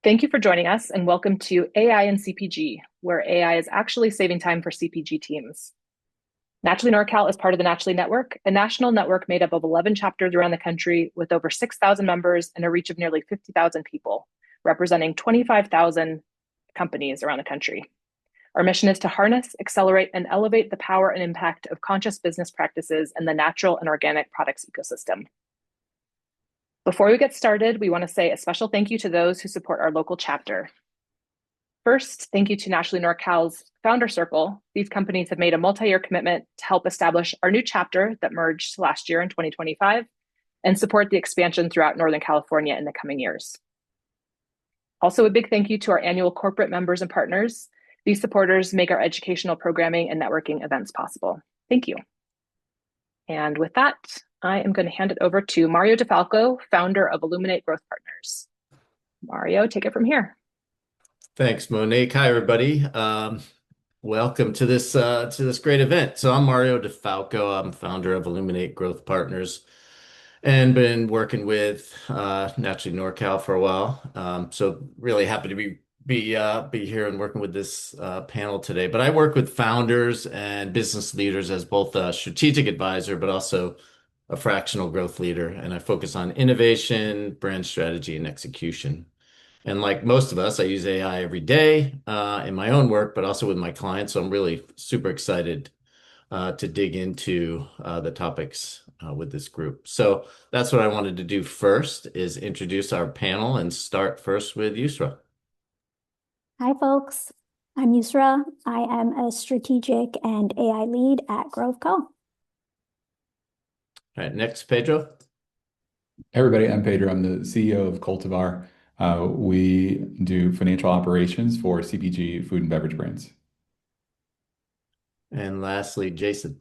Thank you for joining us and welcome to AI and CPG, where AI is actually saving time for CPG teams. Naturally NorCal is part of the Naturally Network, a national network made up of 11 chapters around the country with over 6,000 members and a reach of nearly 50,000 people, representing 25,000 companies around the country. Our mission is to harness, accelerate, and elevate the power and impact of conscious business practices in the natural and organic products ecosystem. Before we get started, we want to say a special thank you to those who support our local chapter. First, thank you to Naturally NorCal's Founder Circle. These companies have made a multi-year commitment to help establish our new chapter that merged last year in 2025 and support the expansion throughout Northern California in the coming years. Also, a big thank you to our annual corporate members and partners. These supporters make our educational programming and networking events possible. Thank you. And with that, I am going to hand it over to Mario DeFalco, founder of Illuminate Growth Partners. Mario, take it from here. Thanks, Monique. Hi, everybody. Welcome to this great event. So I'm Mario DeFalco. I'm founder of Illuminate Growth Partners and been working with Naturally NorCal for a while. So really happy to be here and working with this panel today. But I work with founders and business leaders as both a strategic advisor, but also a fractional growth leader. And I focus on innovation, brand strategy, and execution. And like most of us, I use AI every day in my own work, but also with my clients. So I'm really super excited to dig into the topics with this group. So that's what I wanted to do first is introduce our panel and start first with Yusra. Hi, folks. I'm Yusra. I am a strategic and AI lead at Grove Co. All right, next, Pedro. Hey everybody, I'm Pedro. I'm the CEO of Cultivar. We do financial operations for CPG food and beverage brands. And lastly, Jason.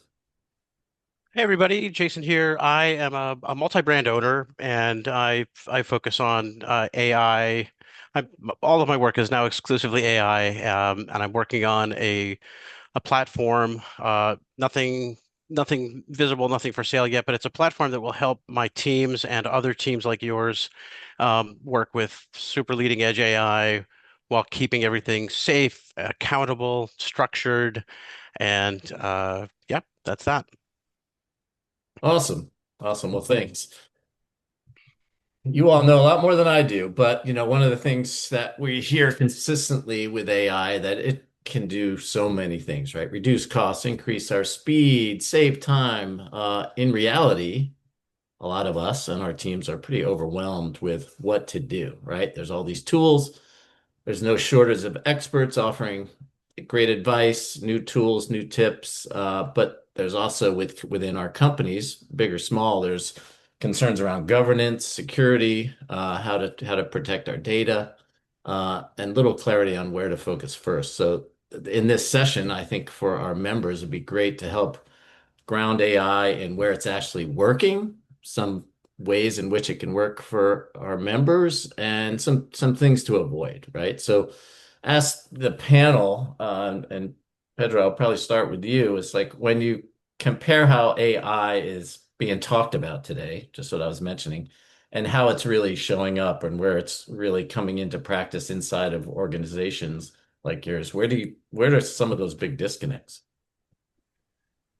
Hey everybody, Jason here. I am a multi-brand owner and I focus on AI. All of my work is now exclusively AI, and I'm working on a platform. Nothing visible, nothing for sale yet, but it's a platform that will help my teams and other teams like yours work with super leading edge AI while keeping everything safe, accountable, structured, and yeah, that's that. Awesome. Awesome. Well, thanks. You all know a lot more than I do, but one of the things that we hear consistently with AI that it can do so many things, right? Reduce costs, increase our speed, save time. In reality, a lot of us and our teams are pretty overwhelmed with what to do, right? There's all these tools. There's no shortage of experts offering great advice, new tools, new tips. But there's also within our companies, big or small, there's concerns around governance, security, how to protect our data, and little clarity on where to focus first. So in this session, I think for our members, it'd be great to help ground AI in where it's actually working, some ways in which it can work for our members, and some things to avoid, right? So ask the panel, and Pedro, I'll probably start with you. It's like when you compare how AI is being talked about today, just what I was mentioning, and how it's really showing up and where it's really coming into practice inside of organizations like yours. Where are some of those big disconnects?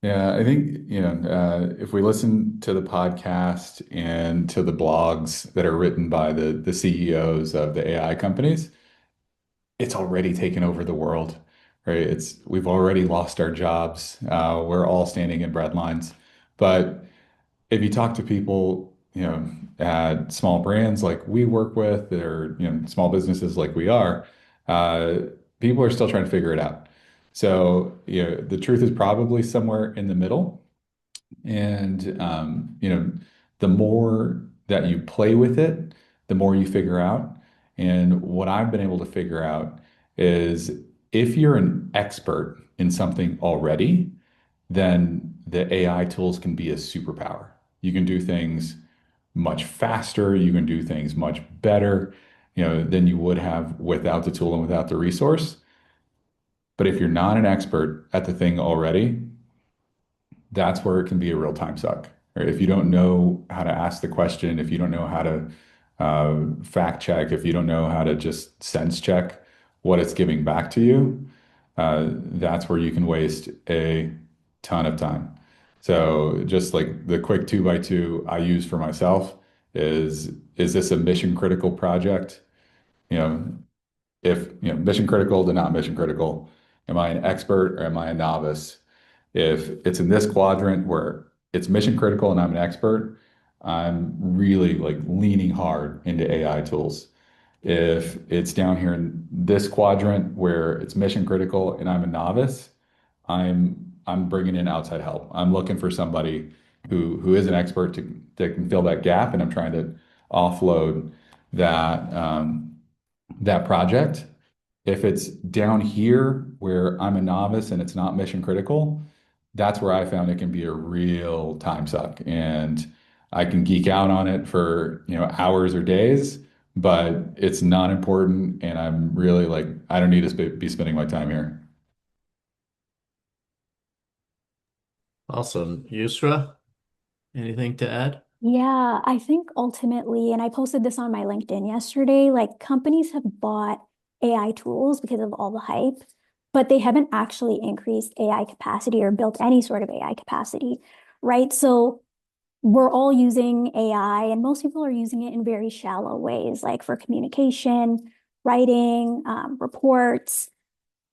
Yeah, I think, if we listen to the podcast and to the blogs that are written by the CEOs of the AI companies, it's already taken over the world, right? We've already lost our jobs. We're all standing in bread lines. But if you talk to people, at small brands like we work with, or small businesses like we are, uh, people are still trying to figure it out. So, the truth is probably somewhere in the middle. And the more that you play with it, the more you figure out. And what I've been able to figure out is if you're an expert in something already, then the AI tools can be a superpower. You can do things much faster, you can do things much better, than you would have without the tool and without the resource. But if you're not an expert at the thing already, that's where it can be a real time suck. Or if you don't know how to ask the question, if you don't know how to fact check, if you don't know how to just sense check what it's giving back to you, that's where you can waste a ton of time. So just like the quick 2x2 I use for myself is this a mission critical project? You know, if mission critical to not mission critical, am I an expert or am I a novice? If it's in this quadrant where it's mission critical and I'm an expert, I'm really like leaning hard into AI tools. If it's down here in this quadrant where it's mission critical and I'm a novice, I'm bringing in outside help. I'm looking for somebody who is an expert that can fill that gap, and I'm trying to offload that that project. If it's down here where I'm a novice and it's not mission critical, that's where I found it can be a real time suck. And I can geek out on it for, hours or days, but it's not important. And I'm really like, I don't need to be spending my time here. Awesome. Yusra, anything to add? Yeah, I think ultimately, and I posted this on my LinkedIn yesterday, like companies have bought AI tools because of all the hype, but they haven't actually increased AI capacity or built any sort of AI capacity, right? So we're all using AI, and most people are using it in very shallow ways, like for communication, writing, reports.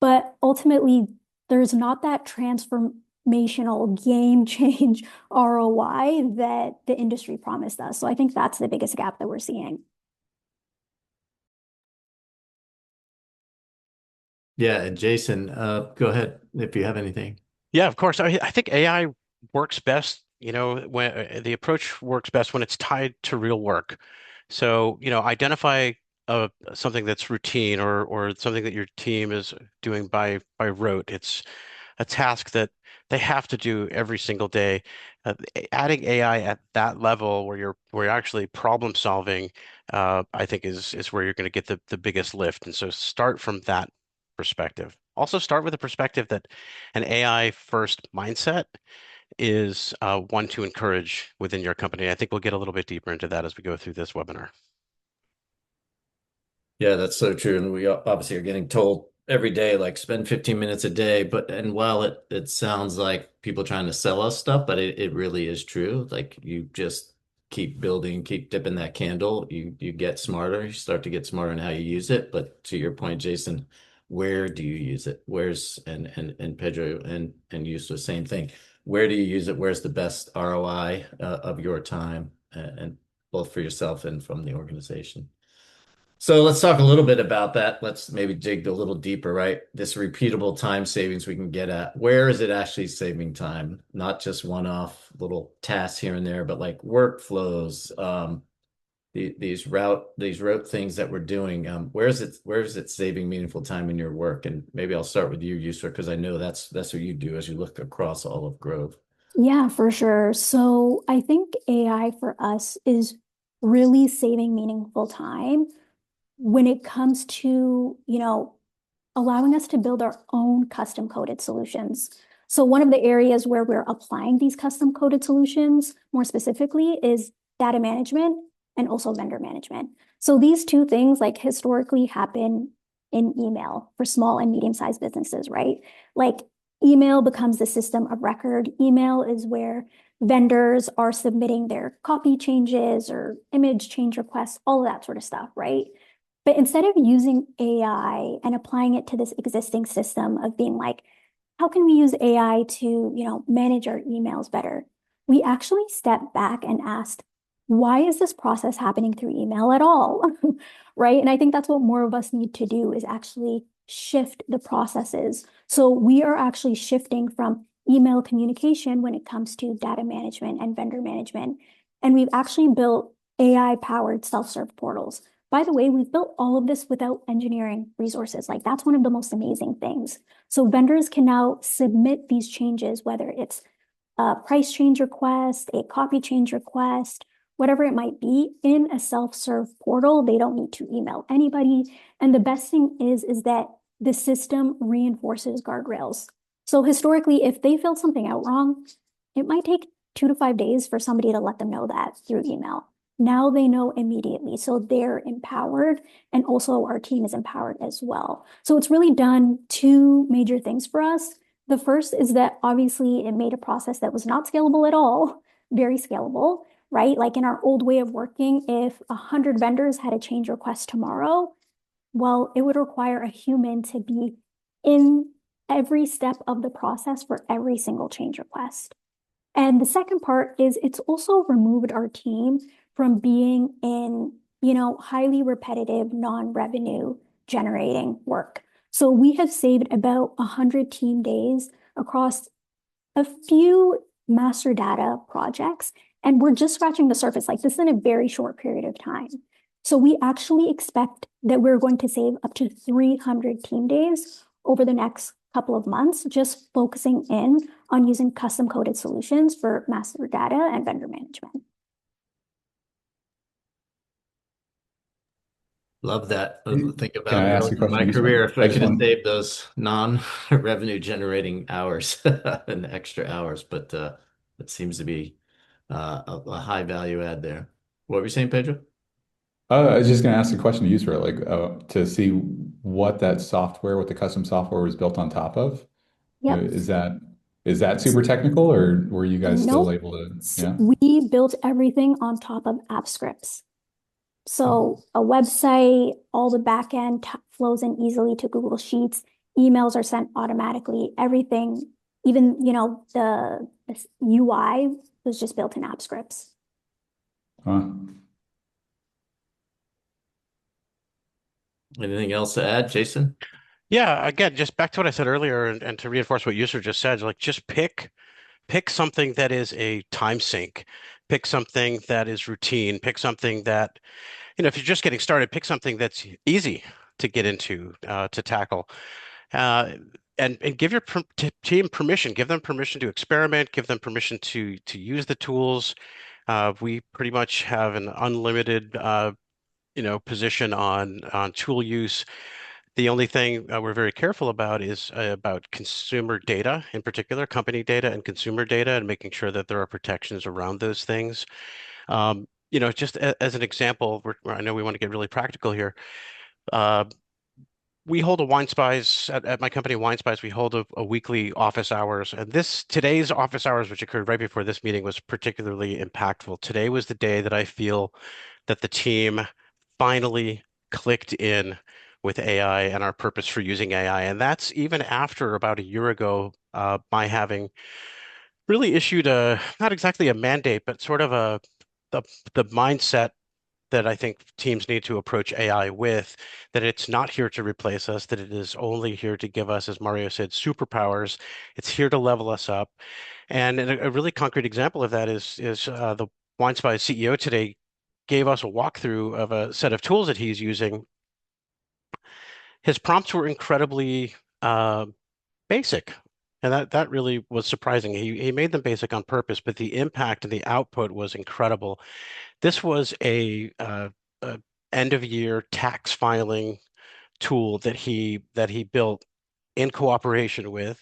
But ultimately, there's not that transformational game change ROI that the industry promised us. So I think that's the biggest gap that we're seeing. Yeah, and Jason, go ahead if you have anything. Yeah, of course. I think AI works best, when the approach works best when it's tied to real work. So, identify something that's routine or something that your team is doing by rote. It's a task that they have to do every single day. Adding AI at that level where you're actually problem solving, I think is where you're going to get the biggest lift. And so start from that perspective. Also start with the perspective that an AI first mindset is one to encourage within your company. I think we'll get a little bit deeper into that as we go through this webinar. Yeah, that's so true. And we obviously are getting told every day, like spend 15 minutes a day. And while it sounds like people trying to sell us stuff, but it really is true. Like you just keep building, keep dipping that candle, you get smarter, you start to get smarter in how you use it. But to your point, Jason, where do you use it? And Pedro and use the same thing. Where do you use it? Where's the best ROI of your time and both for yourself and from the organization? So let's talk a little bit about that. Let's maybe dig a little deeper, right? This repeatable time savings we can get at. Where is it actually saving time? Not just one-off little tasks here and there, but like workflows, these rote things that we're doing. Where is it saving meaningful time in your work? And maybe I'll start with you, Yusra, because I know that's what you do as you look across all of Grove. Yeah, for sure. So I think AI for us is really saving meaningful time when it comes to, allowing us to build our own custom coded solutions. So one of the areas where we're applying these custom coded solutions more specifically is data management and also vendor management. So these two things like historically happen in email for small and medium-sized businesses, right? Like email becomes the system of record. Email is where vendors are submitting their copy changes or image change requests, all of that sort of stuff, right? But instead of using AI and applying it to this existing system of being like, how can we use AI to, manage our emails better? We actually stepped back and asked, why is this process happening through email at all? Right? And I think that's what more of us need to do is actually shift the processes. So we are actually shifting from email communication when it comes to data management and vendor management. And we've actually built AI-powered self-serve portals. By the way, we've built all of this without engineering resources. Like that's one of the most amazing things. So vendors can now submit these changes, whether it's a price change request, a copy change request, whatever it might be, in a self-serve portal. They don't need to email anybody. And the best thing is that the system reinforces guardrails. So historically, if they filled something out wrong, it might take 2 to 5 days for somebody to let them know that through email. now they know immediately. So they're empowered, and also our team is empowered as well. So it's really done two major things for us. The first is that obviously it made a process that was not scalable at all, very scalable, right? Like in our old way of working, if 100 vendors had a change request tomorrow, well, it would require a human to be in every step of the process for every single change request. And the second part is it's also removed our team from being in, highly repetitive, non-revenue generating work. So we have saved about 100 team days across a few master data projects, and we're just scratching the surface, like this in a very short period of time. So we actually expect that we're going to save up to 300 team days over the next couple of months, just focusing in on using custom coded solutions for master data and vendor management. Love that. Think Can I about ask early a in question my of you, sir? career if I I just could have want, saved those non-revenue generating hours and extra hours, but that seems to be a high value add there. What were you saying, Pedro? I was just going to ask a question to you, sir, like to see what that software, what the custom software was built on top of. Yep. Is that super technical, or were you guys still Nope. able to? Yeah. We built everything on top of app scripts. Oh, So a website, all the backend flows in easily to Google Sheets. Emails are sent automatically. Everything, even, the UI was just built in app scripts. huh. Anything else to add, Jason? Yeah, again, just back to what I said earlier, and to reinforce what Yusuf just said, like just pick something that is a time sink, pick something that is routine, pick something that, if you're just getting started, pick something that's easy to get into, to tackle. Uh, and give your team permission, give them permission to experiment, give them permission to use the tools. We pretty much have an unlimited position on tool use. The only thing we're very careful about is about consumer data, in particular, company data and consumer data, and making sure that there are protections around those things. Just as an example, I know we want to get really practical here. Uh, we hold a Wine Spies at my company, Wine Spies. We hold a weekly office hours, and today's office hours, which occurred right before this meeting, was particularly impactful. Today was the day that I feel that the team finally clicked in with AI and our purpose for using AI, and that's even after about a year ago, my having really issued not exactly a mandate, but sort of the the mindset that I think teams need to approach AI with, that it's not here to replace us, that it is only here to give us, as Mario said, superpowers. It's here to level us up. And a really concrete example of that is the WineSpy CEO today gave us a walkthrough of a set of tools that he's using. His prompts were incredibly basic. And that really was surprising. He made them basic on purpose, but the impact and the output was incredible. This was a end of year tax filing tool that he built in collaboration with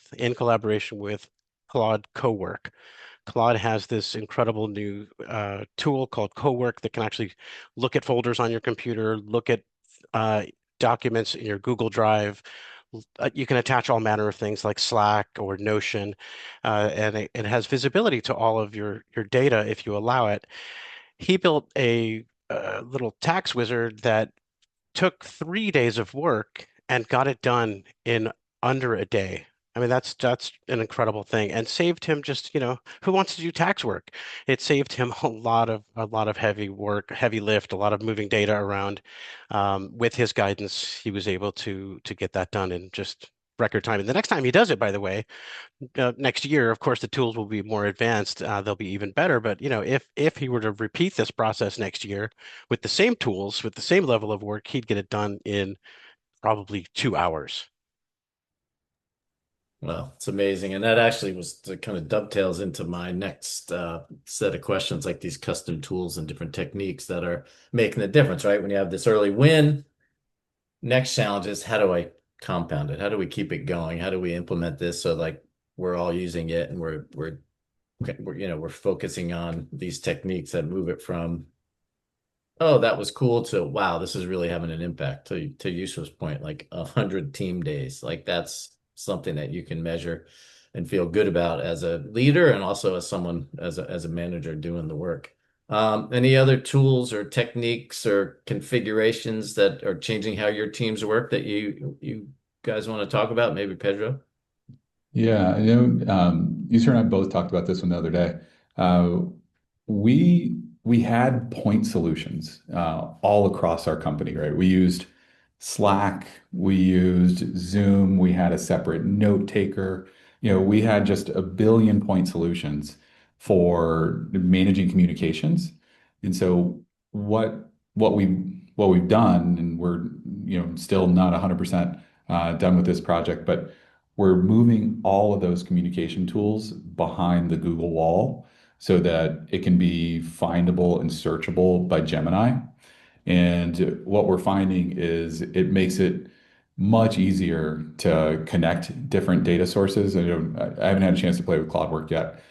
Claude Cowork. Claude has this incredible new tool called Cowork that can actually look at folders on your computer, look at uh, documents in your Google Drive. You can attach all manner of things like Slack or Notion, and it has visibility to all of your data if you allow it. He built a little tax wizard that took 3 days of work and got it done in under a day. I mean, that's an incredible thing, and saved him just, who wants to do tax work? It saved him a lot of heavy work, heavy lift, a lot of moving data around. With his guidance, he was able to get that done in just record time. And the next time he does it, by the way, next year, of course, the tools will be more advanced. They'll be even better. But if he were to repeat this process next year with the same tools, with the same level of work, he'd get it done in probably 2 hours. Well, it's amazing. And that actually was kind of dovetails into my next set of questions, like these custom tools and different techniques that are making a difference, right? When you have this early win, next challenge is how do I compound it? How do we keep it going? How do we implement this so like we're all using it and we're focusing on these techniques that move it from Oh, that was cool to wow, this is really having an impact to Yusuf's point, like 100 team days. Like that's something that you can measure and feel good about as a leader and also as someone as a manager doing the work. Any other tools or techniques or configurations that are changing how your teams work that you guys want to talk about? Maybe Pedro? Yeah, you and I both talked about this one the other day. Uh, we had point solutions all across our company, right? We used Slack, we used Zoom, we had a separate note taker. We had just a billion point solutions for managing communications. And so what we've done, and we're still not 100% done with this project, but we're moving all of those communication tools behind the Google wall so that it can be findable and searchable by Gemini. And what we're finding is it makes it much easier to connect different data sources. I haven't had a chance to play with CloudWork yet,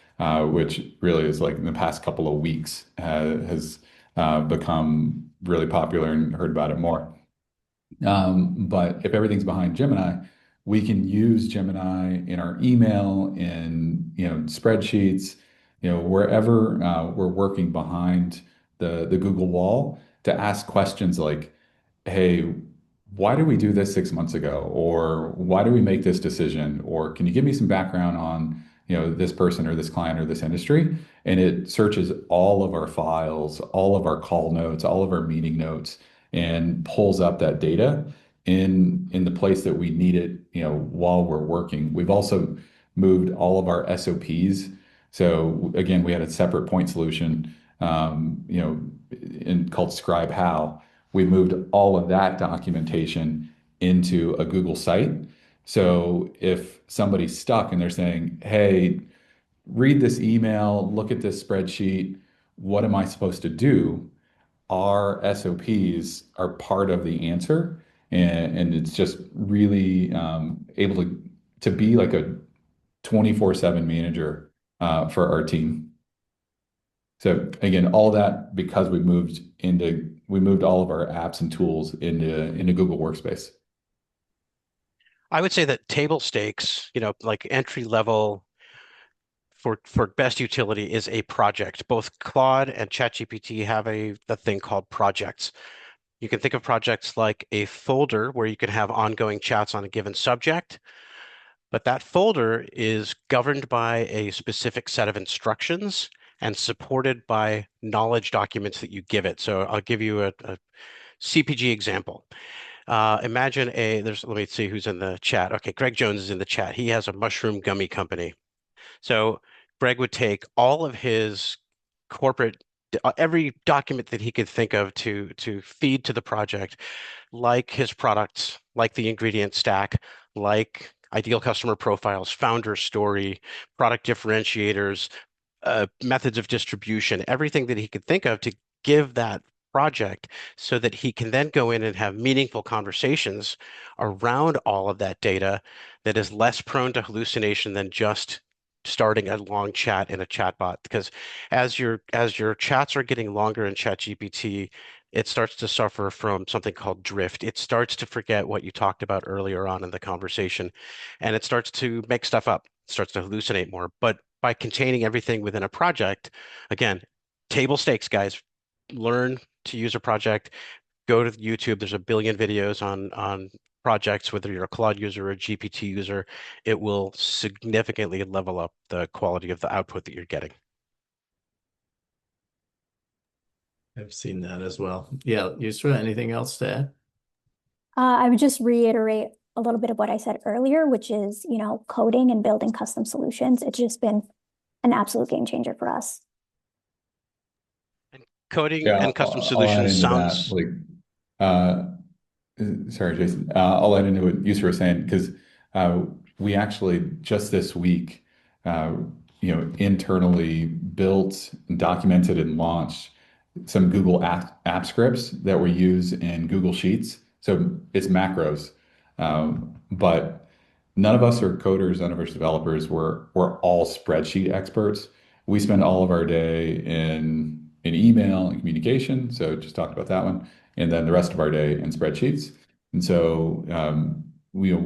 which really is like in the past couple of weeks has become really popular and heard about it more. But if everything's behind Gemini, we can use Gemini in our email, in spreadsheets, wherever we're working behind the Google wall to ask questions like, "Hey, why did we do this 6 months ago?" Or "Why do we make this decision?" Or "Can you give me some background on this person or this client or this industry?" And it searches all of our files, all of our call notes, all of our meeting notes and pulls up that data in the place that we need it, while we're working. We've also moved all of our SOPs. So again, we had a separate point solution, called Scribe How. We moved all of that documentation into a Google site. So if somebody's stuck and they're saying, "Hey, read this email, look at this spreadsheet, what am I supposed to do?" Our SOPs are part of the answer, and it's just really able to be like a 24/7 manager for our team. So again, all that because we moved all of our apps and tools into Google Workspace. I would say that table stakes, like entry level for best utility is a project. Both Claude and ChatGPT have the thing called projects. You can think of projects like a folder where you can have ongoing chats on a given subject, but that folder is governed by a specific set of instructions and supported by knowledge documents that you give it. So I'll give you a CPG example. Imagine let me see who's in the chat. Okay, Greg Jones is in the chat. He has a mushroom gummy company. So Greg would take all of his corporate, every document that he could think of to feed to the project, like his products, like the ingredient stack, like ideal customer profiles, founder story, product differentiators, methods of distribution, everything that he could think of to give that project so that he can then go in and have meaningful conversations around all of that data that is less prone to hallucination than just starting a long chat in a chatbot. Because as your chats are getting longer in ChatGPT, it starts to suffer from something called drift. It starts to forget what you talked about earlier on in the conversation, and it starts to make stuff up, starts to hallucinate more. But by containing everything within a project, again, table stakes, guys. Learn to use a project. Go to YouTube. There's a billion videos on projects, whether you're a Claude user or a GPT user. It will significantly level up the quality of the output that you're getting. I've seen that as well. Yeah, Yusra, anything else to add? I would just reiterate a little bit of what I said earlier, which is, coding and building custom solutions. It's just been an absolute game changer for us. And coding Yeah, and custom I'll add solutions into that. sounds. Like, uh, sorry, Jason. I'll add into what you were saying because we actually just this week, uh, internally built, documented, and launched some Google app scripts that we use in Google Sheets. So it's macros, but none of us are coders, none of us developers. We're all spreadsheet experts. We spend all of our day in in email and communication. So just talked about that one. And then the rest of our day in spreadsheets. And so we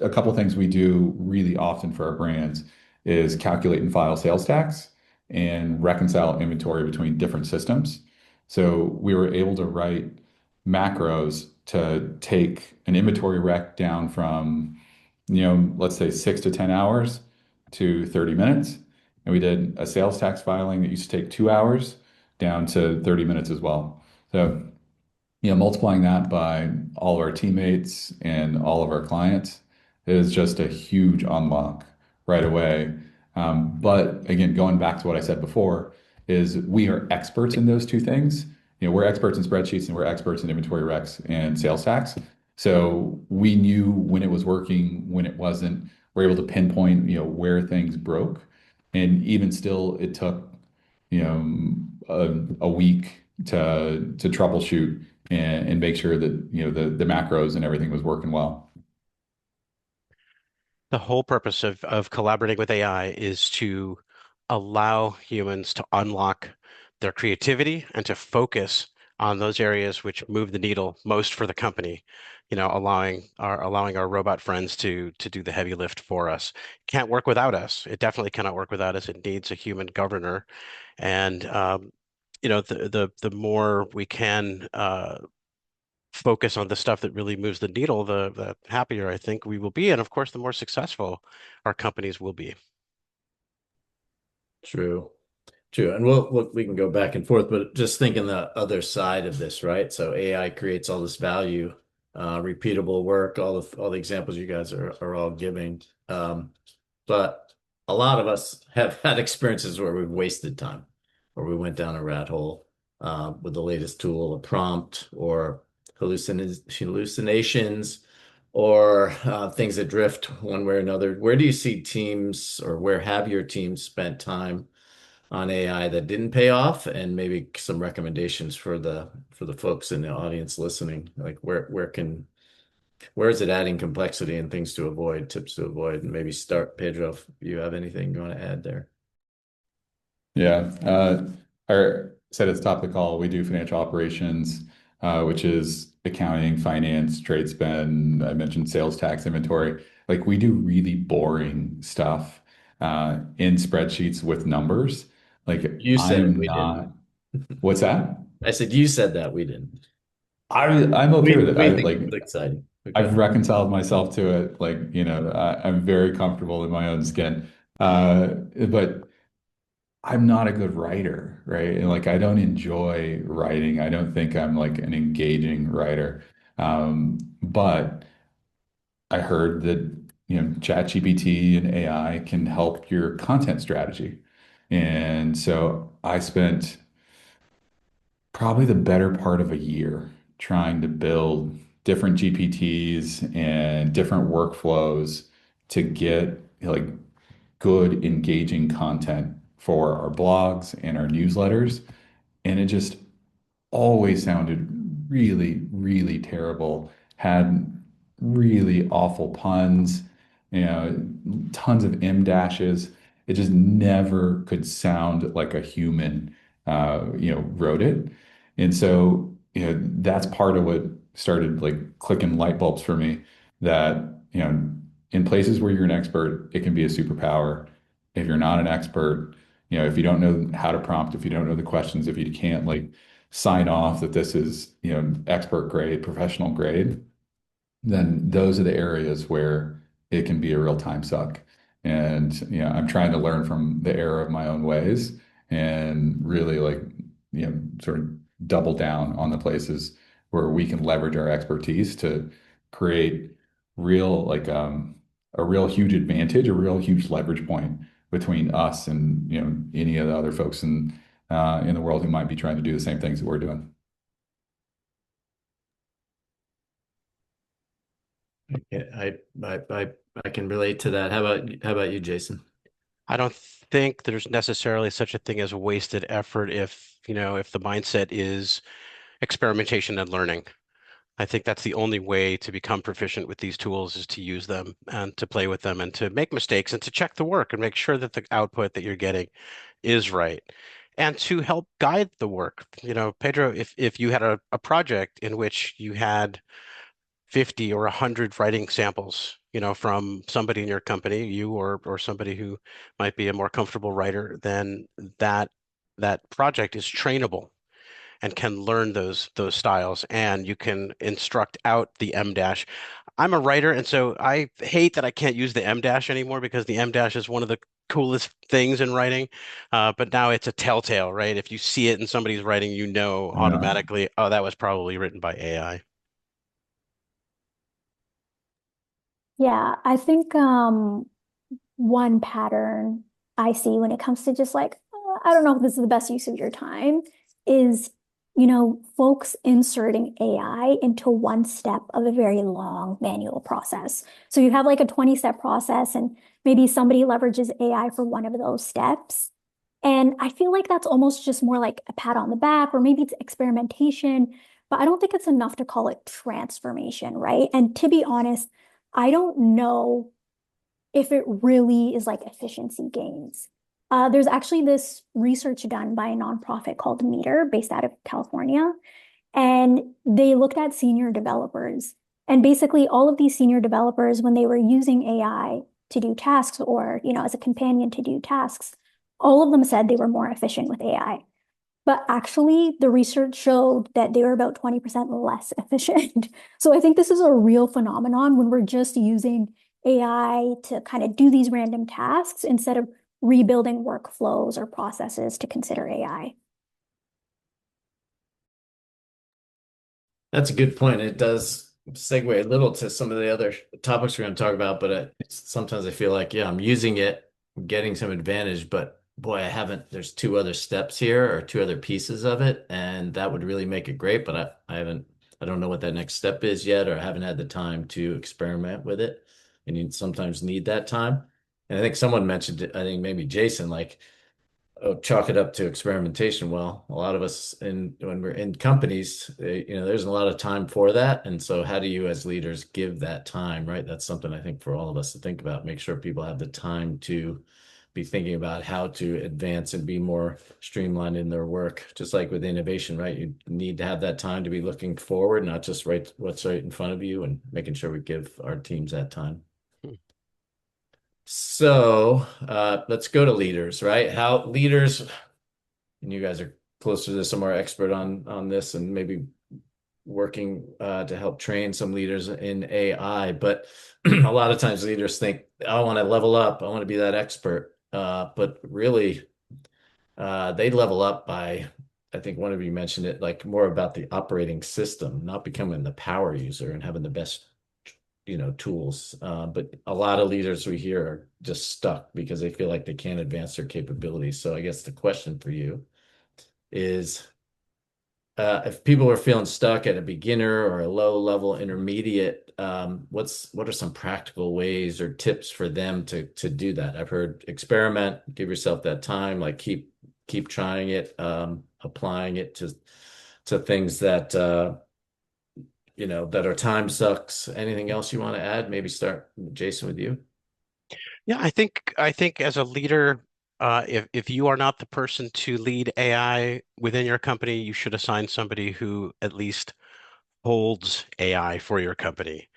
a couple of things we do really often for our brands is calculate and file sales tax and reconcile inventory between different systems. So we were able to write macros to take an inventory rec down from, let's say 6 to 10 hours to 30 minutes. And we did a sales tax filing that used to take 2 hours down to 30 minutes as well. So, multiplying that by all of our teammates and all of our clients is just a huge unlock right away. But again, going back to what I said before, is we are experts in those two things. We're experts in spreadsheets and we're experts in inventory recs and sales tax. So we knew when it was working, when it wasn't. We're able to pinpoint, where things broke. And even still, it took, a week to troubleshoot and make sure that the macros and everything was working well. The whole purpose of collaborating with AI is to allow humans to unlock their creativity and to focus on those areas which move the needle most for the company, allowing our robot friends to do the heavy lift for us. Can't work without us. It definitely cannot work without us. It needs a human governor. And the more we can focus on the stuff that really moves the needle, the happier I think we will be. And of course, the more successful our companies will be. True. True. And we can go back and forth, but just thinking the other side of this, right? So AI creates all this value, repeatable work, all the examples you guys are all giving. But a lot of us have had experiences where we've wasted time, or we went down a rat hole with the latest tool, a prompt, or hallucinations, or things that drift one way or another. Where do you see teams, or where have your teams spent time on AI that didn't pay off, and maybe some recommendations for the folks in the audience listening? Like where is it adding complexity and things to avoid, tips to avoid? And maybe start, Pedro, if you have anything you want to add there. Yeah. I said at the top of the call, we do financial operations, which is accounting, finance, trade spend. I mentioned sales tax, inventory. Like we do really boring stuff in spreadsheets with numbers. Like You I said it, am we not. didn't. What's that? I said you said that, we didn't. I'm okay We with it. we think it's exciting. Okay. I've reconciled myself to it. Like, I'm very comfortable in my own skin. But I'm not a good writer, right? And like I don't enjoy writing. I don't think I'm like an engaging writer. But I heard that, ChatGPT and AI can help your content strategy. And so I spent probably the better part of a year trying to build different GPTs and different workflows to get like good, engaging content for our blogs and our newsletters. And it just always sounded really, really terrible, had really awful puns, tons of M dashes. It just never could sound like a human, wrote it. And so, that's part of what started like clicking light bulbs for me that, in places where you're an expert, it can be a superpower. If you're not an expert, if you don't know how to prompt, if you don't know the questions, if you can't like sign off that this is, expert grade, professional grade, then those are the areas where it can be a real time suck. And, I'm trying to learn from the error of my own ways and really like, sort of double down on the places where we can leverage our expertise to create real, like, a real huge advantage, a real huge leverage point between us and, any of the other folks in the world who might be trying to do the same things that we're doing. Yeah, I can relate to that. How about you, Jason? I don't think there's necessarily such a thing as wasted effort if the mindset is experimentation and learning. I think that's the only way to become proficient with these tools is to use them and to play with them and to make mistakes and to check the work and make sure that the output that you're getting is right. and to help guide the work. Pedro, if you had a project in which you had 50 or 100 writing samples, from somebody in your company, you or somebody who might be a more comfortable writer, then that that project is trainable and can learn those styles, and you can instruct out the M dash. I'm a writer, and so I hate that I can't use the M dash anymore because the M dash is one of the coolest things in writing. But now it's a telltale, right? If you see it in somebody's writing, you know Yeah. automatically, oh, that was probably written by AI. Yeah, I think one pattern I see when it comes to just like, I don't know if this is the best use of your time, is, folks inserting AI into one step of a very long manual process. So you have like a 20-step process, and maybe somebody leverages AI for one of those steps. And I feel like that's almost just more like a pat on the back, or maybe it's experimentation, but I don't think it's enough to call it transformation, right? And to be honest, I don't know if it really is like efficiency gains. There's actually this research done by a nonprofit called Meter, based out of California, and they looked at senior developers. And basically, all of these senior developers, when they were using AI to do tasks or, as a companion to do tasks, all of them said they were more efficient with AI. But actually, the research showed that they were about 20% less efficient. So I think this is a real phenomenon when we're just using AI to kind of do these random tasks instead of rebuilding workflows or processes to consider AI. That's a good point. It does segue a little to some of the other topics we're going to talk about, but sometimes I feel like, yeah, I'm using it, getting some advantage, but boy, I haven't, there's two other steps here or two other pieces of it, and that would really make it great, but I haven't, I don't know what that next step is yet, or I haven't had the time to experiment with it. And you sometimes need that time. And I think someone mentioned it, I think maybe Jason, like, oh, chalk it up to experimentation. Well, a lot of us when we're in companies, there's a lot of time for that. And so how do you as leaders give that time, right? That's something I think for all of us to think about, make sure people have the time to be thinking about how to advance and be more streamlined in their work. Just like with innovation, right? You need to have that time to be looking forward, not just right what's right in front of you, and making sure we give our teams that time. So let's go to leaders, right? How leaders, and you guys are closer to this, some more expert on this, and maybe working to help train some leaders in AI. But a lot of times leaders think, I want to level up, I want to be that expert. But really, they level up by, I think one of you mentioned it, like more about the operating system, not becoming the power user and having the best tools. But a lot of leaders we hear are just stuck because they feel like they can't advance their capabilities. So I guess the question for you is, if people are feeling stuck at a beginner or a low level intermediate, what are some practical ways or tips for them to do that? I've heard experiment, give yourself that time, like keep trying it, applying it to things that that are time sucks. Anything else you want to add? Maybe start, Jason, with you. Yeah, I think as a leader, if you are not the person to lead AI within your company, you should assign somebody who at least holds AI for your company.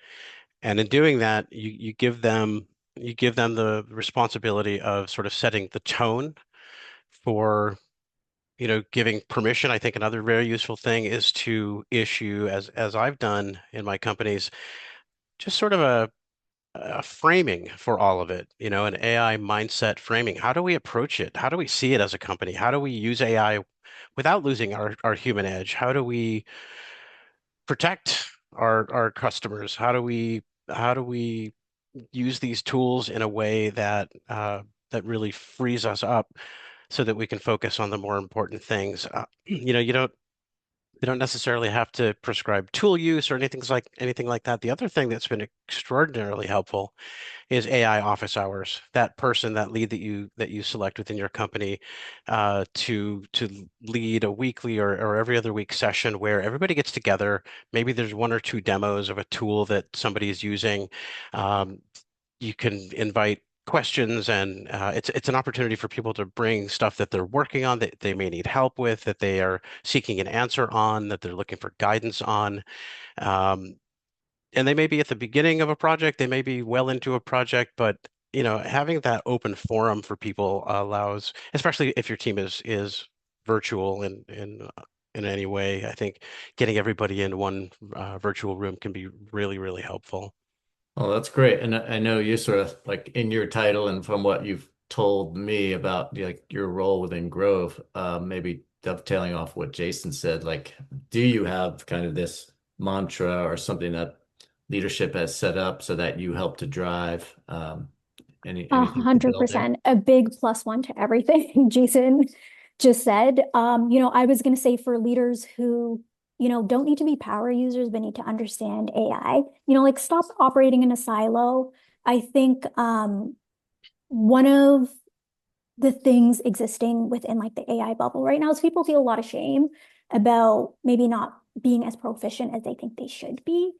And in doing that, you give them the responsibility of sort of setting the tone for, giving permission. I think another very useful thing is to issue, as I've done in my companies, just sort of a framing for all of it, an AI mindset framing. How do we approach it? How do we see it as a company? How do we use AI without losing our human edge? How do we protect our customers? How do we use these tools in a way that really frees us up so that we can focus on the more important things? You don't necessarily have to prescribe tool use or anything like that. The other thing that's been extraordinarily helpful is AI office hours. That person, that lead that you select within your company, to lead a weekly or every other week session where everybody gets together. Maybe there's one or two demos of a tool that somebody is using. Um, you can invite questions, and it's an opportunity for people to bring stuff that they're working on that they may need help with, that they are seeking an answer on, that they're looking for guidance on. Um, and they may be at the beginning of a project, they may be well into a project, but having that open forum for people allows, especially if your team is virtual in any way, I think getting everybody in one virtual room can be really, really helpful. Well, that's great. And I know you sort of like in your title and from what you've told me about like your role within Grove, maybe dovetailing off what Jason said, like, do you have kind of this mantra or something that leadership has set up so that you help to drive anything to build there? 100%. A big plus one to everything Jason just said. I was going to say for leaders who, don't need to be power users, but need to understand AI, like stop operating in a silo. I think one of the things existing within like the AI bubble right now is people feel a lot of shame about maybe not being as proficient as they think they should be.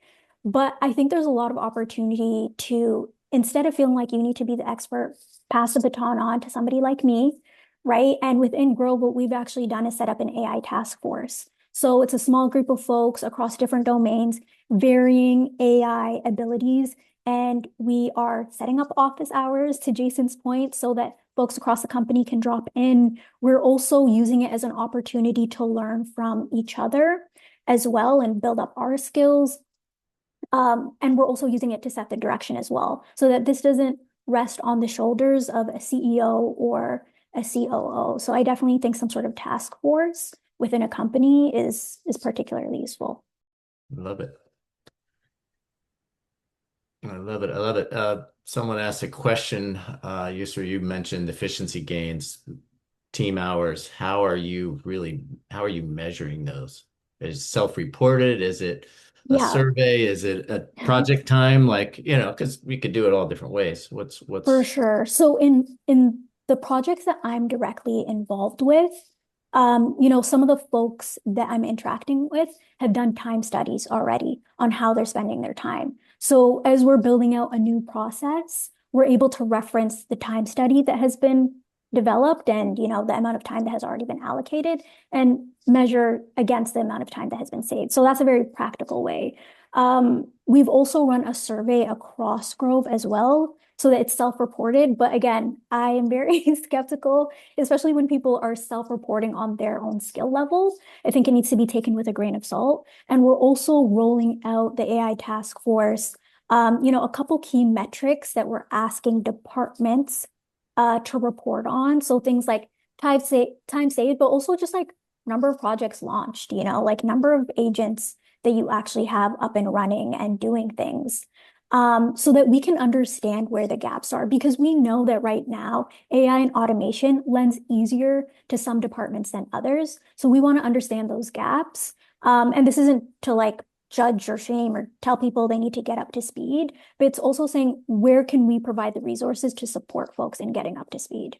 But I think there's a lot of opportunity to, instead of feeling like you need to be the expert, pass the baton on to somebody like me, right? And within Grow, what we've actually done is set up an AI task force. So it's a small group of folks across different domains, varying AI abilities. And we are setting up office hours to Jason's point so that folks across the company can drop in. We're also using it as an opportunity to learn from each other as well and build up our skills. And we're also using it to set the direction as well, so that this doesn't rest on the shoulders of a CEO or a COO. So I definitely think some sort of task force within a company is particularly useful. Love it. I love it. I love it. Someone asked a question, you mentioned efficiency gains, team hours. How are you measuring those? Is it self-reported? Is it a Yeah, survey? Is it a project time? Like, because we could do it all different ways. for What's sure. So in the projects that I'm directly involved with, some of the folks that I'm interacting with have done time studies already on how they're spending their time. So as we're building out a new process, we're able to reference the time study that has been developed and, the amount of time that has already been allocated and measure against the amount of time that has been saved. So that's a very practical way. We've also run a survey across Grove as well, so that it's self-reported. But again, I am very skeptical, especially when people are self-reporting on their own skill levels. I think it needs to be taken with a grain of salt. And we're also rolling out the AI task force, a couple key metrics that we're asking departments to report on. So things like time saved, but also just like number of projects launched, like number of agents that you actually have up and running and doing things, so that we can understand where the gaps are. Because we know that right now, AI and automation lends easier to some departments than others. So we want to understand those gaps. And this isn't to like judge or shame or tell people they need to get up to speed, but it's also saying, where can we provide the resources to support folks in getting up to speed?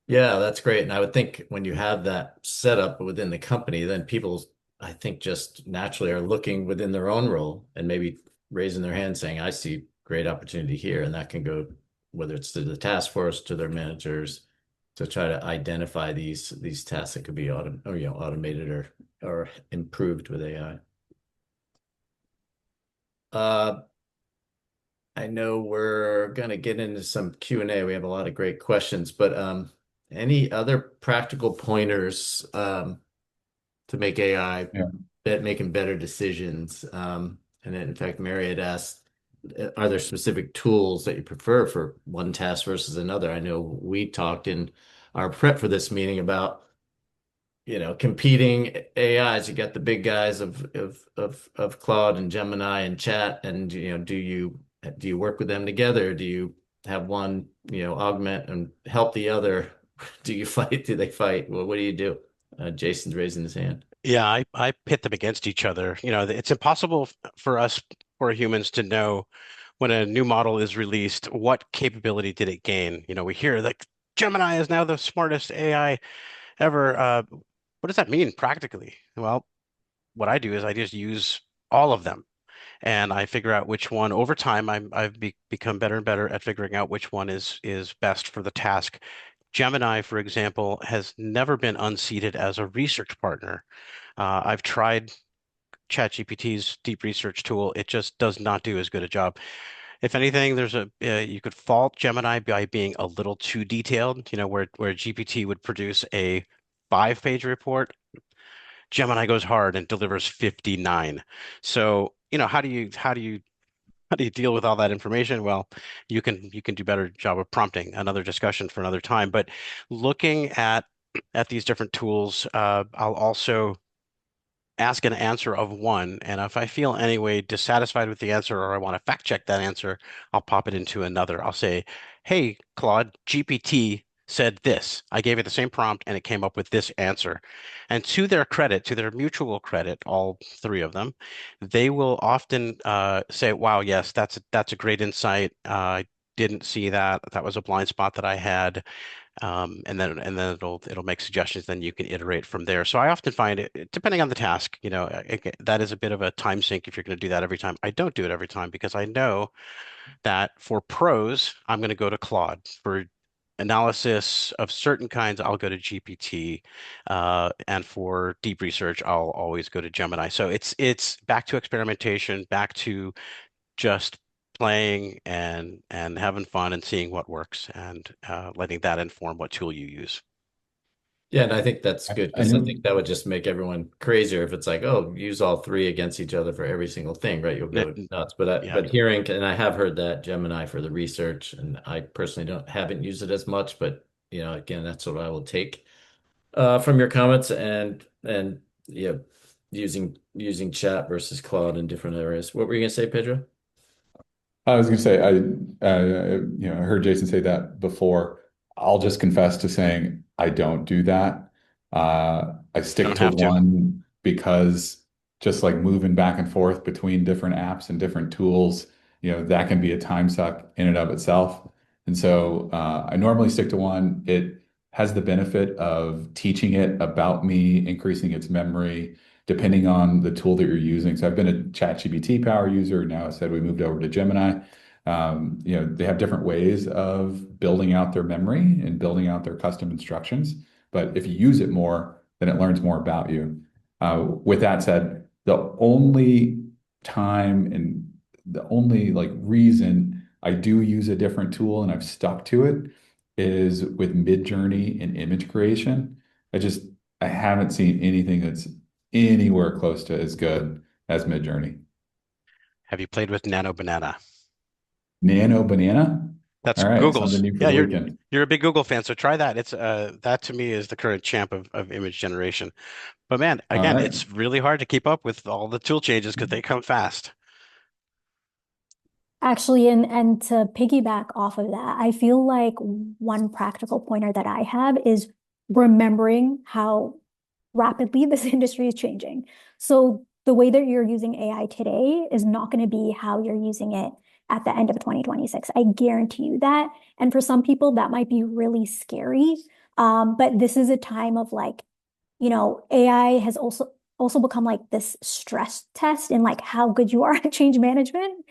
Yeah, that's great. And I would think when you have that set up within the company, then people, I think, just naturally are looking within their own role and maybe raising their hand saying, I see great opportunity here. And that can go, whether it's to the task force, to their managers, to try to identify these tasks that could be automated or improved with AI. I know we're gonna get into some Q&A. We have a lot of great questions, but any other practical pointers to make AI Yeah. making better decisions? And then, in fact, Mary had asked, are there specific tools that you prefer for one task versus another? I know we talked in our prep for this meeting about competing AIs. You got the big guys of Claude and Gemini and Chat, and do you work with them together? Do you have one, augment and help the other? Do you fight? Do they fight? Well, what do you do? Jason's raising his hand. Yeah, I pit them against each other. It's impossible for us, for humans, to know when a new model is released, what capability did it gain? We hear like Gemini is now the smartest AI ever. What does that mean practically? Well, what I do is I just use all of them. and I figure out which one over time. I've become better and better at figuring out which one is best for the task. Gemini, for example, has never been unseated as a research partner. I've tried ChatGPT's deep research tool. It just does not do as good a job. If anything, you could fault Gemini by being a little too detailed. Where GPT would produce a 5-page report, Gemini goes hard and delivers 59. So, how do you deal with all that information? Well, you can do better job of prompting. Another discussion for another time. But looking at these different tools, I'll also ask an answer of one, and if I feel anyway dissatisfied with the answer or I want to fact check that answer, I'll pop it into another. I'll say, "Hey, Claude, GPT said this. I gave it the same prompt and it came up with this answer." And to their credit, to their mutual credit, all three of them, they will often say, "Wow, yes, that's a great insight. I didn't see that. That was a blind spot that I had." And then it'll make suggestions. Then you can iterate from there. So I often find depending on the task, that is a bit of a time sink if you're going to do that every time. I don't do it every time because I know that for prose, I'm going to go to Claude. For analysis of certain kinds, I'll go to GPT, and for deep research, I'll always go to Gemini. So it's back to experimentation, back to just playing and having fun and seeing what works and letting that inform what tool you use. Yeah, and I think that's good I because I know. think that would just make everyone crazier if it's like, oh, use all three against each other for every single thing, right? You'll go N- nuts. But Yeah, but hearing, and I have heard that Gemini for the research, and I personally haven't used it as much, but again, that's what I will take from your comments and yeah, using chat versus Claude in different areas. What were you gonna say, Pedro? I was going to say, I heard Jason say that before. I'll just confess to saying I don't do that. I you stick don't to have to. one because just like moving back and forth between different apps and different tools, that can be a time suck in and of itself. And so I normally stick to one. It has the benefit of teaching it about me, increasing its memory, depending on the tool that you're using. So I've been a ChatGPT power user. Now I said we moved over to Gemini. They have different ways of building out their memory and building out their custom instructions. But if you use it more, then it learns more about you. With that said, the only time and the only like reason I do use a different tool and I've stuck to it is with Midjourney and image creation. I just I haven't seen anything that's anywhere close to as good as Midjourney. Have you played with Nano Banana? Nano Banana? That's All right, something Google's. new for Yeah, the you're weekend. you're a big Google fan, so try that. It's that to me is the current champ of image generation. But man, All again, right. it's really hard to keep up with all the tool changes because they come fast. Actually, and to piggyback off of that, I feel like one practical pointer that I have is remembering how rapidly this industry is changing. So the way that you're using AI today is not going to be how you're using it at the end of 2026. I guarantee you that. And for some people, that might be really scary. But this is a time of like, AI has also become like this stress test in like how good you are at change management.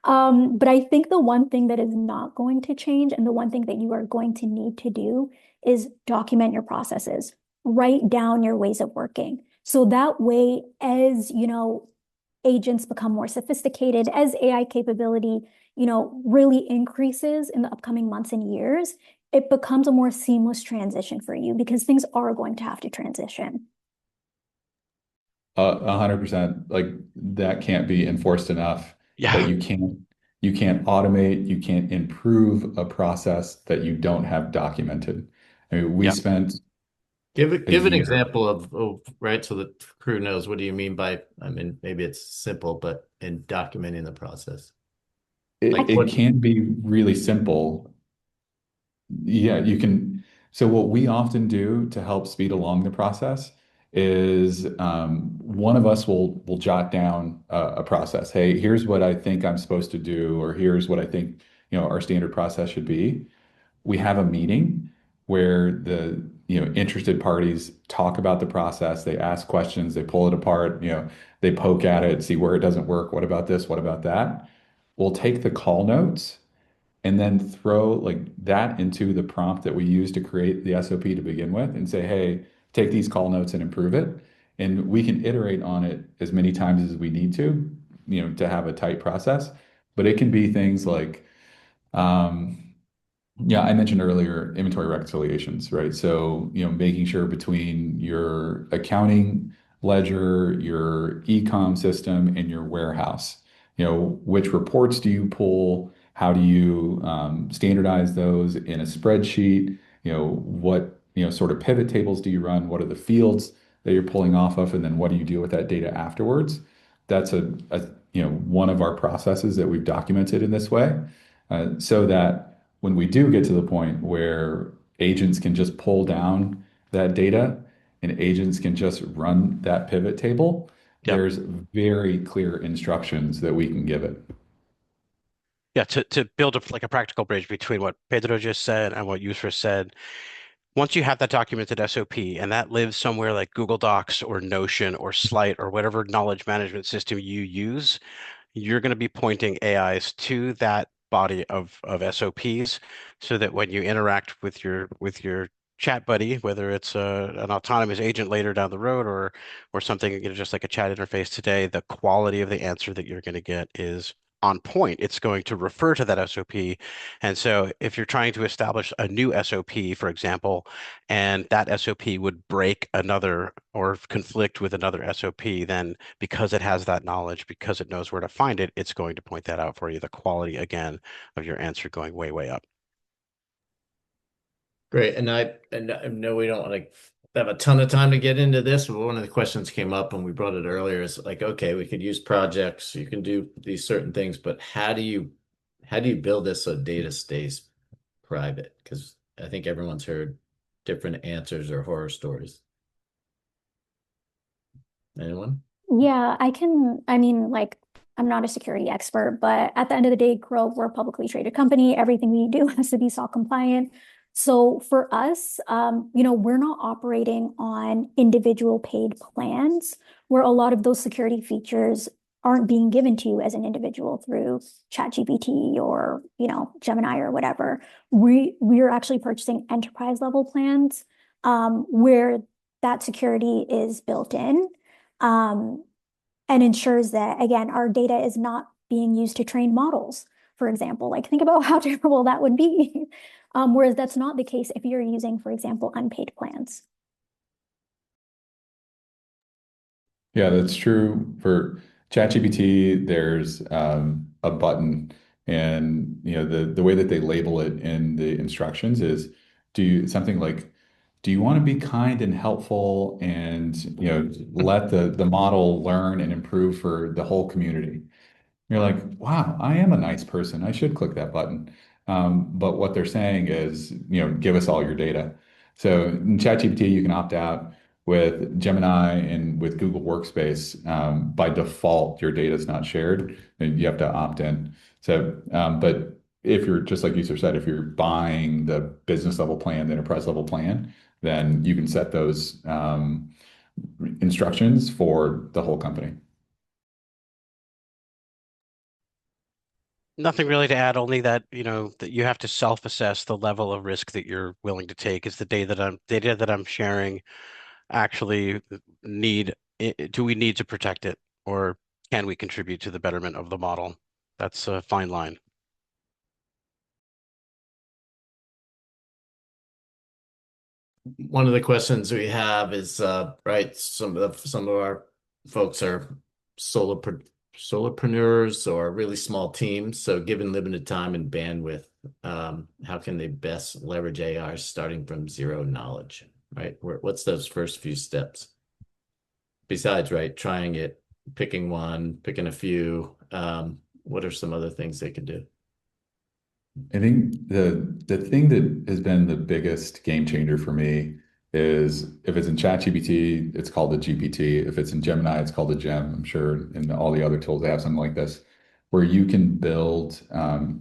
But I think the one thing that is not going to change and the one thing that you are going to need to do is document your processes, write down your ways of working. So that way, as agents become more sophisticated, as AI capability, really increases in the upcoming months and years, it becomes a more seamless transition for you because things are going to have to transition. 100%. Like that can't be enforced enough that Yeah, you can't automate, you can't improve a process that you don't have documented. I mean, we yeah. spent a Give an year. example of right so the crew knows what do you mean by, I mean, maybe it's simple, but in documenting the process. I It, Like can it what can be really simple. Yeah, you can. So what we often do to help speed along the process is one of us will jot down a process. Hey, here's what I think I'm supposed to do, or here's what I think our standard process should be. We have a meeting where interested parties talk about the process, they ask questions, they pull it apart, they poke at it, see where it doesn't work. What about this? What about that? We'll take the call notes and then throw like that into the prompt that we use to create the SOP to begin with and say, hey, take these call notes and improve it. And we can iterate on it as many times as we need to have a tight process. But it can be things like, yeah, I mentioned earlier inventory reconciliations, right? So, making sure between your accounting ledger, your e-com system, and your warehouse, which reports do you pull? How do you standardize those in a spreadsheet? What, sort of pivot tables do you run? What are the fields that you're pulling off of? And then what do you do with that data afterwards? That's one of our processes that we've documented in this way, so that when we do get to the point where agents can just pull down that data and agents can just run that pivot table, Yep. there's very clear instructions that we can give it. Yeah, to build like a practical bridge between what Pedro just said and what Yusra said. Once you have that documented SOP and that lives somewhere like Google Docs or Notion or Slite or whatever knowledge management system you use, you're going to be pointing AIs to that body of SOPs so that when you interact with your chat buddy, whether it's an autonomous agent later down the road or something, just like a chat interface today, the quality of the answer that you're going to get is on point. It's going to refer to that SOP. And so if you're trying to establish a new SOP, for example, and that SOP would break another or conflict with another SOP, then because it has that knowledge, because it knows where to find it, it's going to point that out for you. The quality, again, of your answer going way, way up. Great. And I know we don't want to have a ton of time to get into this, but one of the questions came up and we brought it earlier is like, okay, we could use projects, you can do these certain things, but how do you build this so data stays private? Because I think everyone's heard different answers or horror stories. Anyone? Yeah, I mean, like, I'm not a security expert, but at the end of the day, Crow, we're a publicly traded company. Everything we do has to be SOC compliant. So for us, we're not operating on individual paid plans where a lot of those security features aren't being given to you as an individual through ChatGPT or, Gemini or whatever. We're actually purchasing enterprise level plans, where that security is built in, um, and ensures that, again, our data is not being used to train models, for example. Like, think about how terrible that would be. Whereas that's not the case if you're using, for example, unpaid plans. Yeah, that's true. For ChatGPT, there's a button, and the way that they label it in the instructions is something like, do you want to be kind and helpful and let the model learn and improve for the whole community? You're like, wow, I am a nice person. I should click that button. But what they're saying is, give us all your data. So in ChatGPT, you can opt out. With Gemini and with Google Workspace, by default, your data is not shared, and you have to opt in. So, but if you're just like you said, if you're buying the business level plan, the enterprise level plan, then you can set those instructions for the whole company. Nothing really to add, only that, that you have to self-assess the level of risk that you're willing to take. Is the data that I'm sharing actually do we need to protect it, or can we contribute to the betterment of the model? That's a fine line. One of the questions we have is, right, some of our folks are solopreneurs or really small teams. So given limited time and bandwidth, how can they best leverage AI starting from zero knowledge, right? What's those first few steps? Besides, right, trying it, picking one, picking a few, what are some other things they could do? I think the thing that has been the biggest game changer for me is if it's in ChatGPT, it's called a GPT. If it's in Gemini, it's called a Gem. I'm sure in all the other tools they have something like this, where you can build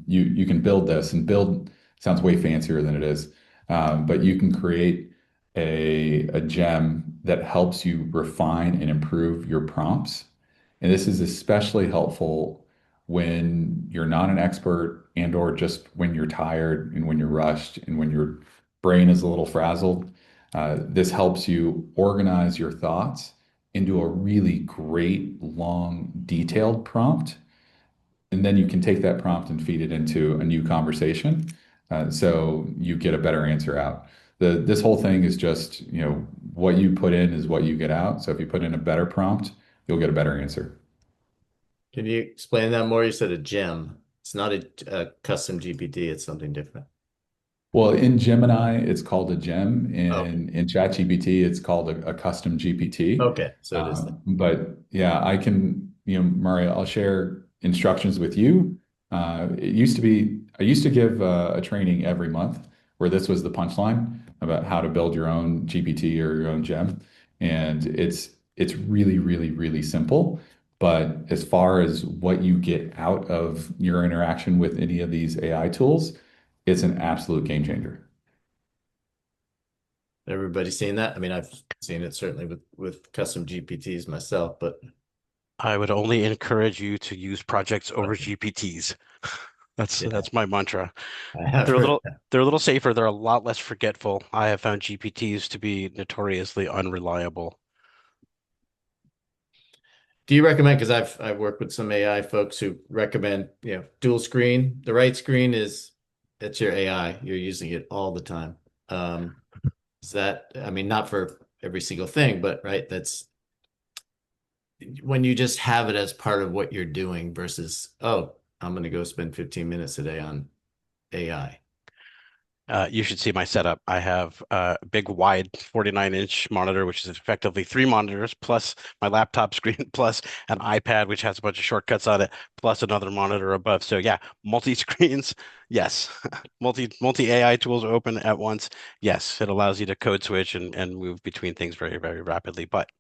you can build this, and build sounds way fancier than it is. But you can create a gem that helps you refine and improve your prompts. And this is especially helpful when you're not an expert and or just when you're tired and when you're rushed and when your brain is a little frazzled. This helps you organize your thoughts into a really great, long, detailed prompt, and then you can take that prompt and feed it into a new conversation, so you get a better answer out. This whole thing is just, what you put in is what you get out. So if you put in a better prompt, you'll get a better answer. Can you explain that more? You said a gem. It's not a custom GPT, it's something different. Well, in Gemini, it's called a gem. Oh, In ChatGPT, it's called a custom GPT. okay. So it is that. But yeah, I can, Mario, I'll share instructions with you. It used to be, I used to give a training every month where this was the punchline about how to build your own GPT or your own gem. And it's really, really, really simple. But as far as what you get out of your interaction with any of these AI tools, it's an absolute game changer. Everybody seen that? I mean, I've seen it certainly with custom GPTs myself, but I would only encourage you to use projects over GPTs. yeah, That's my mantra. I have They're a heard little that. they're a little safer. They're a lot less forgetful. I have found GPTs to be notoriously unreliable. Do you recommend, because I've worked with some AI folks who recommend, dual screen. The right screen is it's your AI. You're using it all the time. Is that, I mean, not for every single thing, but right, that's when you just have it as part of what you're doing versus, oh, I'm going to go spend 15 minutes a day on AI. You should see my setup. I have a big wide 49-inch monitor, which is effectively three monitors, plus my laptop screen, plus an iPad, which has a bunch of shortcuts on it, plus another monitor above. So yeah, multi-screens, yes. Multi AI tools open at once. Yes, it allows you to code switch and move between things very, very rapidly, but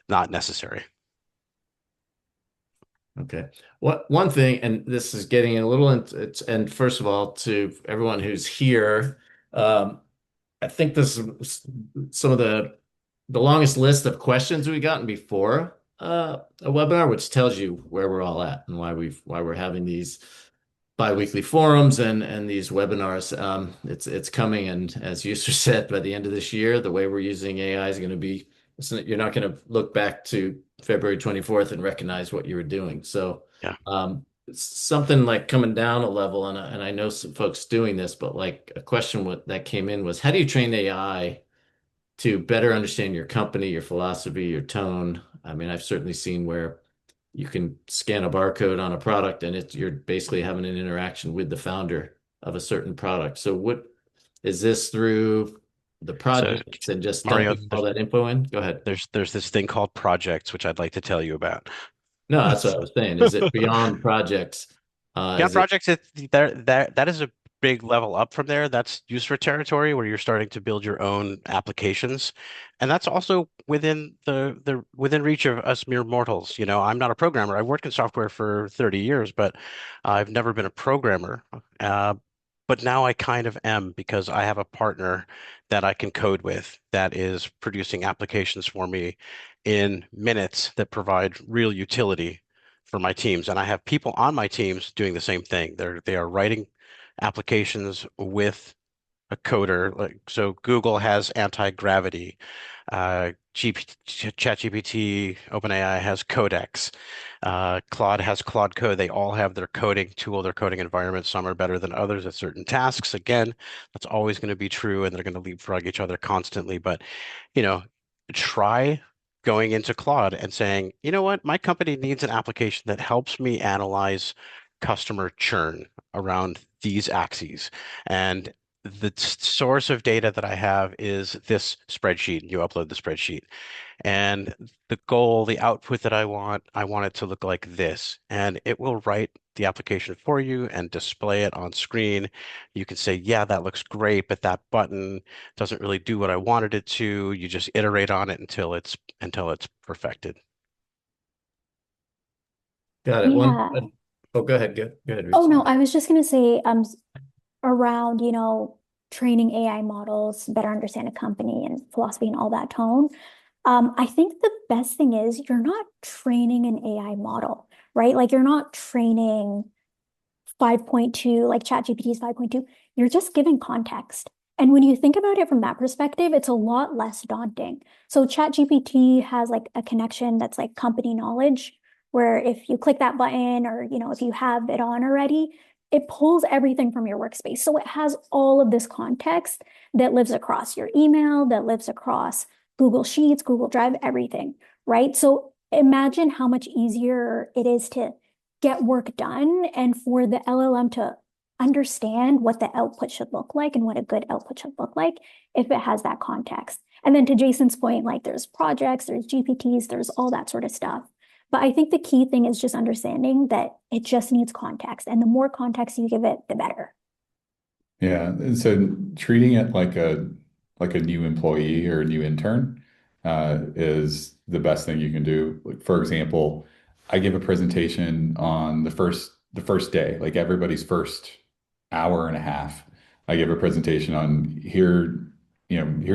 not necessary. Okay. What one thing, and this is getting a little into it's, and first of all, to everyone who's here, um, I think this is some of the longest list of questions we've gotten before a webinar, which tells you where we're all at and why we're having these bi-weekly forums and these webinars. It's coming, and as User said, by the end of this year, the way we're using AI is going to be, you're not going to look back to February 24th and recognize what you were doing. So Yeah. it's something like coming down a level, and I know some folks doing this, but like a question that came in was, how do you train AI to better understand your company, your philosophy, your tone? I mean, I've certainly seen where you can scan a barcode on a product and you're basically having an interaction with the founder of a certain product. So what is this through the So projects and just Mario, dumping all that info in? Go ahead. there's this thing called projects, which I'd like to tell you about. No, that's what I was saying. Is it beyond projects? Beyond Is it projects, that is a big level up from there. That's user territory where you're starting to build your own applications, and that's also within the within reach of us mere mortals. I'm not a programmer. I've worked in software for 30 years, but I've never been a programmer. Uh, but now I kind of am because I have a partner that I can code with that is producing applications for me in minutes that provide real utility for my teams, and I have people on my teams doing the same thing. They are writing applications with a coder. Like so, Google has anti-gravity. ChatGPT, OpenAI has Codex. Claude has Claude Code. They all have their coding tool, their coding environment. Some are better than others at certain tasks. Again, that's always going to be true, and they're going to leapfrog each other constantly. But you know, try going into Claude and saying, you know what, my company needs an application that helps me analyze customer churn around these axes. And the source of data that I have is this spreadsheet. You upload the spreadsheet. And the goal, the output that I want it to look like this. And it will write the application for you and display it on screen. You can say, yeah, that looks great, but that button doesn't really do what I wanted it to. You just iterate on it until it's perfected. got it? Yeah. Oh, go ahead. Go ahead, Oh Reese. no, I was just gonna say, around, training AI models to better understand a company and philosophy and all that tone. I think the best thing is you're not training an AI model, right? Like you're not training 5.2, like ChatGPT is 5.2. You're just giving context. And when you think about it from that perspective, it's a lot less daunting. So ChatGPT has like a connection that's like company knowledge, where if you click that button or, if you have it on already, it pulls everything from your workspace. So it has all of this context that lives across your email, that lives across Google Sheets, Google Drive, everything, right? So imagine how much easier it is to get work done and for the LLM to understand what the output should look like and what a good output should look like if it has that context. And then to Jason's point, like there's projects, there's GPTs, there's all that sort of stuff. But I think the key thing is just understanding that it just needs context. And the more context you give it, the better. Yeah, and so treating it like a new employee or a new intern is the best thing you can do. Like, for example, I give a presentation on the first day, like everybody's first hour and a half. I give a presentation on here's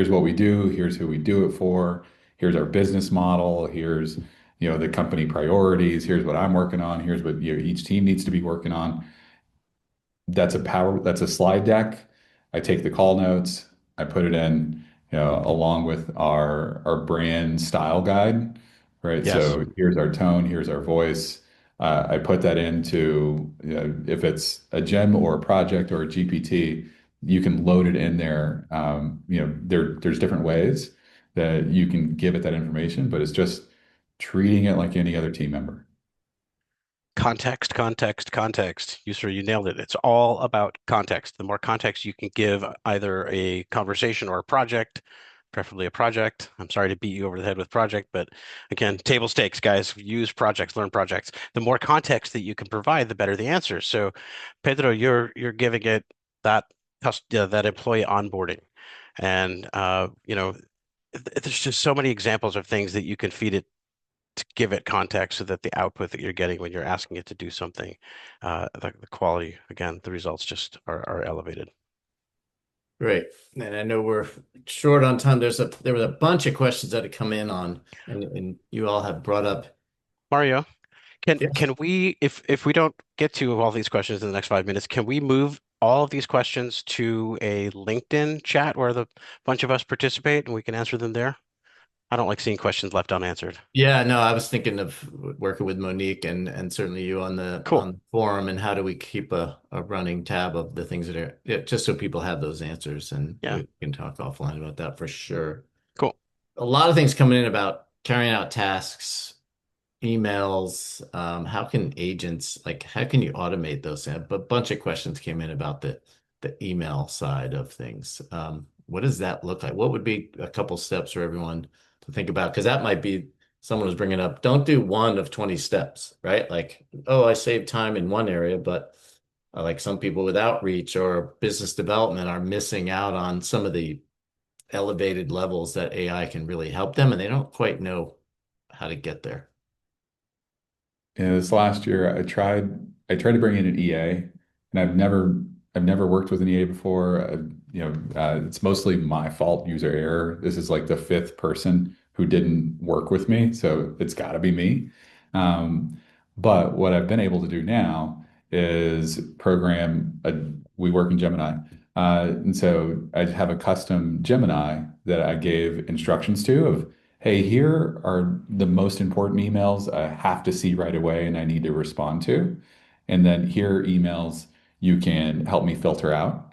what we do, here's who we do it for, here's our business model, here's the company priorities, here's what I'm working on, here's what each team needs to be working on. That's a slide deck. I take the call notes, I put it in, along with our brand style guide, right? Yes. So here's our tone, here's our voice. I put that into, if it's a gem or a project or a GPT, you can load it in there. There's different ways that you can give it that information, but it's just treating it like any other team member. Context, context, context. You nailed it. It's all about context. The more context you can give either a conversation or a project, preferably a project. I'm sorry to beat you over the head with project, but again, table stakes, guys. Use projects, learn projects. The more context that you can provide, the better the answer. So, Pedro, you're giving it that that employee onboarding, and there's just so many examples of things that you can feed it to give it context so that the output that you're getting when you're asking it to do something, the quality, again, the results just are elevated. Great. And I know we're short on time. There was a bunch of questions that had come in on, and you all have brought up. Mario, can Yes. can we, if we don't get to all these questions in the next 5 minutes, can we move all of these questions to a LinkedIn chat where the bunch of us participate and we can answer them there? I don't like seeing questions left unanswered. Yeah, no, I was thinking of working with Monique and certainly you on Cool. the forum and how do we keep a running tab of the things that are just so people have those answers and Yeah, we can talk offline about that for sure. cool. A lot of things coming in about carrying out tasks, emails, how can agents like how can you automate those? A bunch of questions came in about the email side of things. What does that look like? What would be a couple steps for everyone to think about? Because that might be someone was bringing up, don't do one of 20 steps, right? Like, oh, I saved time in one area, but like some people with outreach or business development are missing out on some of the elevated levels that AI can really help them, and they don't quite know how to get there. Yeah, this last year I tried to bring in an EA, and I've never worked with an EA before. It's mostly my fault, user error. This is like the fifth person who didn't work with me, so it's got to be me. Um, but what I've been able to do now is we work in Gemini, and so I have a custom Gemini that I gave instructions to of, hey, here are the most important emails I have to see right away and I need to respond to. And then here are emails you can help me filter out.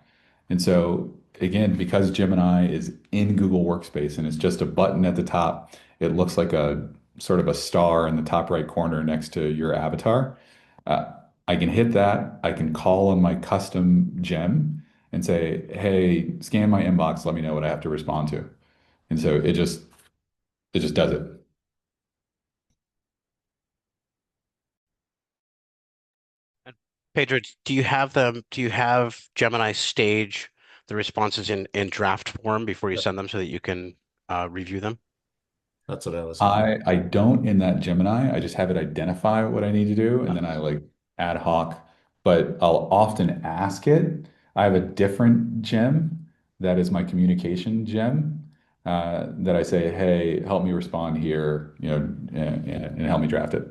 And so, again, because Gemini is in Google Workspace and it's just a button at the top, it looks like a sort of a star in the top right corner next to your avatar. Uh, I can hit that. I can call on my custom gem and say, hey, scan my inbox, let me know what I have to respond to. And so it just does it. And Pedro, do you have Gemini stage the responses in draft form before you send them so that you can review them? That's what I was going. I don't in that Gemini. I just have it identify what I need to do, and then I like ad hoc. But I'll often ask it. I have a different gem that is my communication gem, that I say, hey, help me respond here, and help me draft it.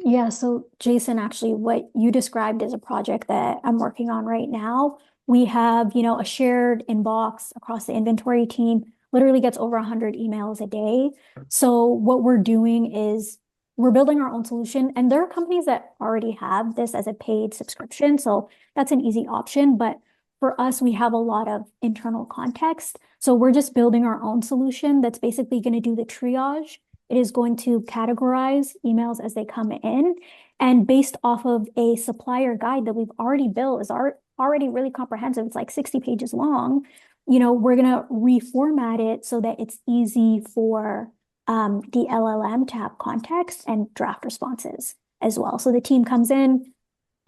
Yeah, so Jason, actually, what you described is a project that I'm working on right now. We have, a shared inbox across the inventory team, literally gets over 100 emails a day. So what we're doing is we're building our own solution, and there are companies that already have this as a paid subscription, so that's an easy option. But for us, we have a lot of internal context. So we're just building our own solution that's basically going to do the triage. It is going to categorize emails as they come in. And based off of a supplier guide that we've already built is already really comprehensive. It's like 60 pages long. We're going to reformat it so that it's easy for the LLM to have context and draft responses as well. So the team comes in,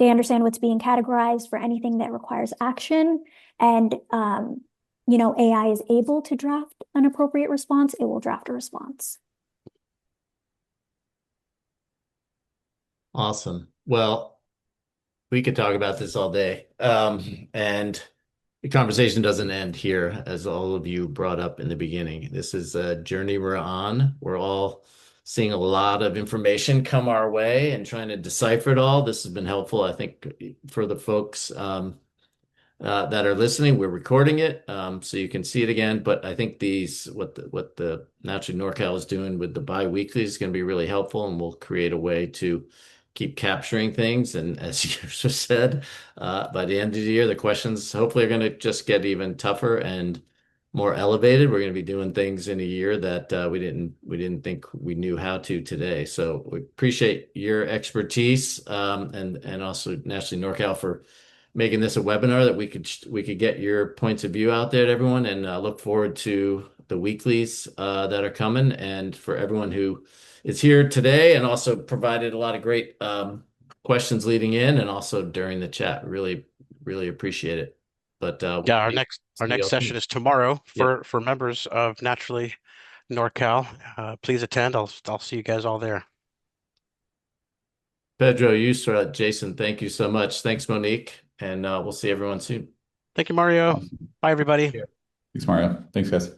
they understand what's being categorized for anything that requires action. And, AI is able to draft an appropriate response. It will draft a response. Awesome. Well, we could talk about this all day. And the conversation doesn't end here, as all of you brought up in the beginning. This is a journey we're on. We're all seeing a lot of information come our way and trying to decipher it all. This has been helpful, I think, for the folks that are listening. We're recording it, so you can see it again. But I think what the Naturally NorCal is doing with the bi-weekly is going to be really helpful, and we'll create a way to keep capturing things. And as you just said, by the end of the year, the questions hopefully are going to just get even tougher and more elevated. We're going to be doing things in a year that we didn't think we knew how to today. So we appreciate your expertise, and also Naturally NorCal for making this a webinar that we could get your points of view out there to everyone, and look forward to the weeklies that are coming, and for everyone who is here today and also provided a lot of great questions leading in and also during the chat. Really, really appreciate it. But Yeah, our next session is tomorrow Yep. for members of Naturally NorCal. Please attend. I'll see you guys all there. Pedro, Yusra, Jason, thank you so much. Thanks, Monique, and we'll see everyone soon. Thank you, Mario. Awesome. Bye, everybody. Yeah. Thanks, Mario. Thanks, guys.